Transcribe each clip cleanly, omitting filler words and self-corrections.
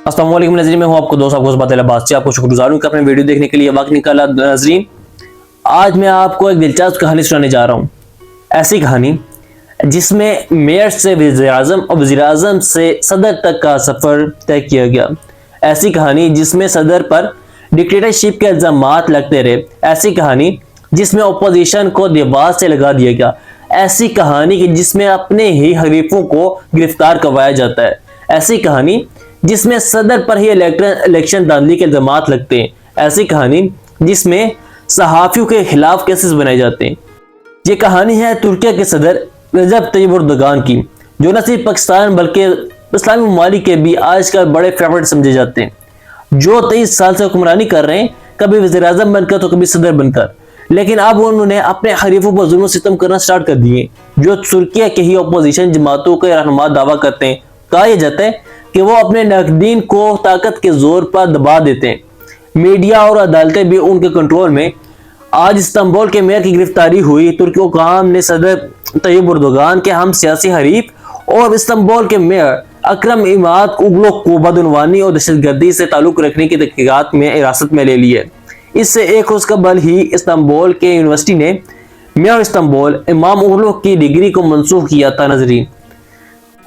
अस्सलाम वालेकुम नाज़रीन, मैं हूं आपको दोस्त आपको बात अब्बास। आपको शुक्रगुजार हूं कि आपने वीडियो देखने के लिए वक्त निकाला। नाज़रीन, आज मैं आपको एक दिलचस्प कहानी सुनाने जा रहा हूं। ऐसी कहानी जिसमें मेयर से वज़ीर आज़म और वज़ीर आज़म से सदर तक का सफ़र तय किया गया। ऐसी कहानी जिसमें सदर पर डिक्टेटरशिप के इल्ज़ामात लगते रहे। ऐसी कहानी जिसमें अपोजिशन को दीवार से लगा दिया गया। ऐसी कहानी जिसमें अपने ही हरीफों को गिरफ्तार करवाया जाता है। ऐसी कहानी जिसमें सदर पर ही इलेक्शन धांधली के इल्जामात लगते हैं। ऐसी कहानी जिसमें सहाफियों के खिलाफ केसेस बनाए जाते हैं। ये कहानी है तुर्की के सदर रजब तैयब एर्दोगान की, जो न सिर्फ पाकिस्तान बल्कि इस्लामी ममालिक के भी आजकल बड़े फेवरेट समझे जाते हैं, जो 23 साल से हुक्मरानी कर रहे हैं, कभी वज़ीर आज़म बनकर तो कभी सदर बनकर। लेकिन अब उन्होंने अपने हरीफों पर जुल्म सितम करना स्टार्ट कर दिए, जो तुर्की के ही अपोजिशन जमातों के रहनुमा दावा करते हैं। कहा यह जाता है कि वो अपने नाक़दीन को ताकत के जोर पर दबा देते हैं। मीडिया और अदालतें भी उनके कंट्रोल में। आज इस्तांबुल के मेयर की गिरफ्तारी हुई। तुर्की हुकाम ने सदर तैयब एर्दोगान के हम सियासी हरीफ और इस्तांबुल के मेयर अकरम इमामोग्लू को बदउनवानी और दहशतगर्दी से ताल्लुक रखने की तहकीकात में हिरासत में ले लिया। इससे एक रोज कबल ही इस्तांबुल के यूनिवर्सिटी ने मेयर इस्तांबुल इमामोग्लू की डिग्री को मंसूख किया था। नाज़रीन,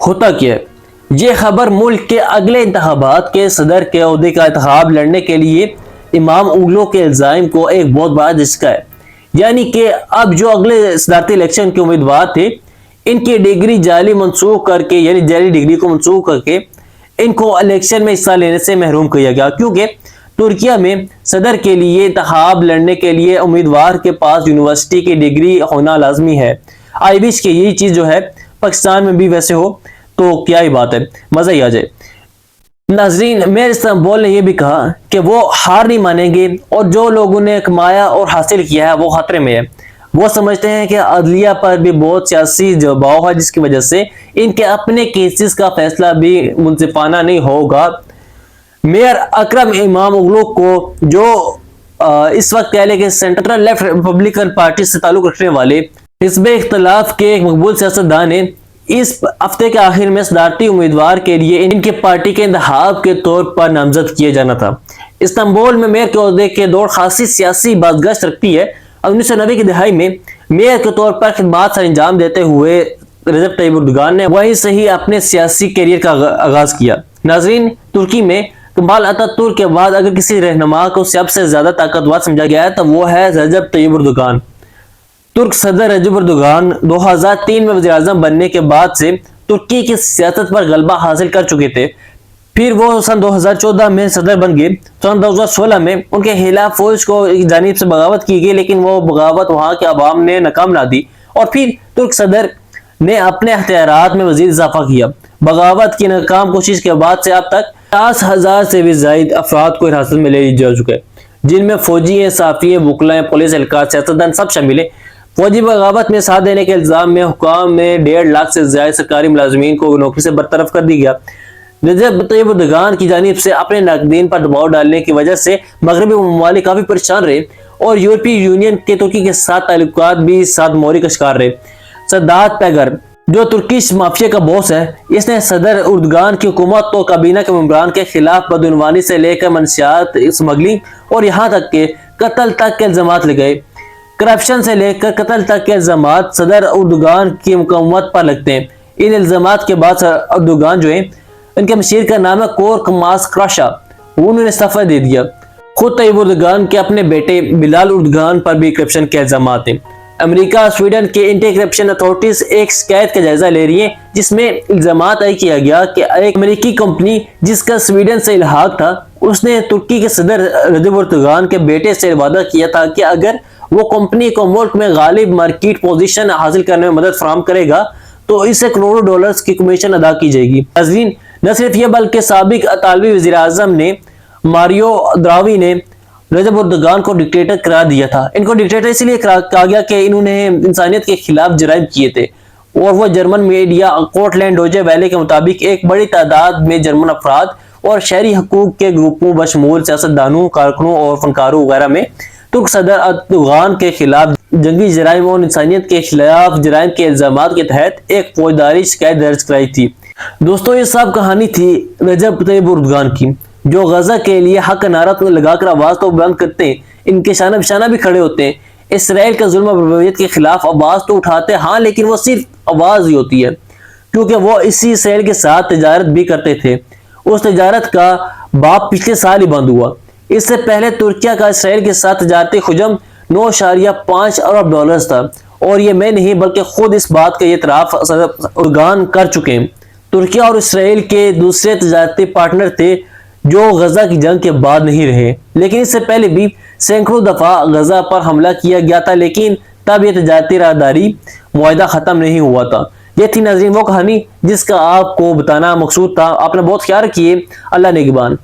होता क्या है? ये खबर मुल्क के अगले इंतखाबात के सदर के ओहदे का इंतखाब लड़ने के लिए इमामोग्लू के इल्जाम को एक बहुत बड़ा झटका है। यानी कि अब जो अगले सदारती इलेक्शन के उम्मीदवार थे, इनकी डिग्री जाली मंसूख करके, यानी जाली डिग्री को मंसूख करके इनको इलेक्शन में हिस्सा लेने से महरूम किया गया। क्योंकि तुर्की में सदर के लिए इंतखाब लड़ने के लिए उम्मीदवार के पास यूनिवर्सिटी की डिग्री होना लाजमी है। आई विश कि यही चीज़ जो है पाकिस्तान में भी वैसे हो तो क्या ही बात है, मजा ही आ जाए। नाज़रीन, मेयर इस्तांबुल ने यह भी कहा कि वो हार नहीं मानेंगे और जो लोगों ने कमाया और हासिल किया है वो खतरे में है। वो समझते हैं कि अदलिया पर भी बहुत सियासी दबाव है, जिसकी वजह से इनके अपने केसेस का फैसला भी मुंसिफाना नहीं होगा। मेयर अकरम इमामोग्लू को, जो इस वक्त कह ले कि सेंट्रल लेफ्ट रिपब्लिकन पार्टी से ताल्लुक रखने वाले हिज़्ब इख्तिलाफ के एक मकबूल सियासतदान है, इस हफ्ते के आखिर में सदारती उम्मीदवार के लिए इनके पार्टी के इंतखाब के तौर पर नामजद किया जाना था। इस्तांबुल में मेयर के ओहदे के दौर खासी सियासी बाज़गश्त रखती है। 1990 की दहाई में मेयर के तौर पर खिदमात सर अंजाम देते हुए रजब तैयब एर्दोगान ने वहीं से ही अपने सियासी करियर का आगाज किया। नाज़रीन, तुर्की में कमाल अतातुर्क के बाद अगर किसी रहनुमा को सबसे ज्यादा ताकतवर समझा गया है तो वो है रजब तैयब एर्दोगान। तुर्क सदर रजब एर्दोगान 2003 में वज़ीर आज़म बनने के बाद से तुर्की की सियासत पर गलबा हासिल कर चुके थे। फिर वो सन 2014 में सदर बन गए। सन 2016 में उनके खिलाफ फौज को जानिब से बगावत की गई, लेकिन वो बगावत वहाँ के अवाम ने नाकाम ला दी और फिर तुर्क सदर ने अपने अख्तियारात में मजीद इजाफा किया। बगावत की नाकाम कोशिश के बाद से अब तक 50,000 से भी ज्यादा अफराद को हिरासत में ले लिया जा चुका है, जिनमें फौजी हैं, साफी हैं, वकला हैं, पुलिस एहलकार, सियासतदान सब शामिल है। फौजी बगावत में साथ देने के इल्जाम में हुकाम में 1.5 लाख से ज्यादा सरकारी मुलाजमीन को नौकरी से बरतरफ कर दी गया। रजब तैयब एर्दोगान की जानिब से अपने नाक़दीन पर दबाव डालने की वजह से मगरबी ममालिक काफी परेशान रहे और यूरोपीय यूनियन के तुर्की के साथ ताल्लुकात भी साथ मोहरी का शिकार रहे। सदात पैगर, जो तुर्किश माफिया का बॉस है, इसने सदर एर्दोगान की हुकूमत और काबीना के मेंबरान के खिलाफ बदउनवानी से लेकर मंशियात, स्मगलिंग और यहाँ तक के कत्ल तक के इल्जामात लगाए। करप्शन से लेकर कत्ल तक के इल्जामात सदर एर्दोगान की हुकूमत पर लगते हैं। इन इल्जामात के बाद एर्दोगान जो है, इनके मशीर का नाम है कोर कमास क्राशा, उन्होंने इस्तीफा दे दिया। खुद तैयब एर्दोगान के अपने बेटे बिलाल एर्दोगान पर भी करप्शन के इल्जामात हैं। अमेरिका स्वीडन के एंटी करप्शन अथॉरिटीज एक शिकायत का जायजा ले रही है, जिसमें इल्जामात तय किया गया कि एक अमेरिकी कंपनी जिसका स्वीडन से इल्हाक था, उसने तुर्की के सदर रजब एर्दोगान के बेटे से वादा किया था कि अगर वो कंपनी को मुल्क में गालिब मार्केट पोजीशन हासिल करने में मदद फराहम करेगा तो इसे करोड़ों डॉलर्स की कमीशन अदा की जाएगी। नाज़रीन, न सिर्फ ये बल्कि साबिक इतालवी वज़ीर आज़म ने मारियो द्रावी ने रजब एर्दोगान को डिक्टेटर करार दिया था। इनको डिक्टेटर इसलिए कहा गया कि इन्होंने इंसानियत के खिलाफ जराइम किए थे और वो जर्मन मीडिया कोर्टलैंड डोजे वैले के मुताबिक एक बड़ी तादाद में जर्मन अफराद और शहरी हकूक के ग्रुपों बशमूल सियासतदानों, कारकुनों और फनकारों वगैरह में तुर्क सदर एर्दोगान के खिलाफ जंगी जराइम और इंसानियत के खिलाफ जराइम के इल्जामात के तहत एक फौजदारी शिकायत दर्ज कराई थी। دوستوں یہ سب کہانی تھی رجب طیب اردگان کی، جو غزہ کے لیے حق نعرہ لگا کر آواز تو بلند کرتے ہیں، ان کے شانہ بشانہ بھی کھڑے ہوتے ہیں، اسرائیل کا ظلم و بربریت کے خلاف آواز تو اٹھاتے ہیں، ہاں لیکن وہ صرف آواز ہی ہوتی ہے، کیونکہ وہ اسی اسرائیل کے ساتھ تجارت بھی کرتے تھے۔ اس تجارت کا باب پچھلے سال ہی بند ہوا۔ اس سے پہلے ترکیہ کا اسرائیل کے ساتھ تجارتی حجم 9.5 ارب ڈالرز تھا، اور یہ میں نہیں بلکہ خود اس بات کا اعتراف صدر اردگان کر چکے ہیں۔ ترکیہ اور اسرائیل کے دوسرے تجارتی پارٹنر تھے جو غزہ کی جنگ کے بعد نہیں رہے، لیکن اس سے پہلے بھی سینکڑوں دفعہ غزہ پر حملہ کیا گیا تھا، لیکن تب یہ تجارتی راہداری معاہدہ ختم نہیں ہوا تھا۔ یہ تھی ناظرین وہ کہانی جس کا آپ کو بتانا مقصود تھا۔ آپ نے بہت خیال رکھیے۔ اللہ نگہبان۔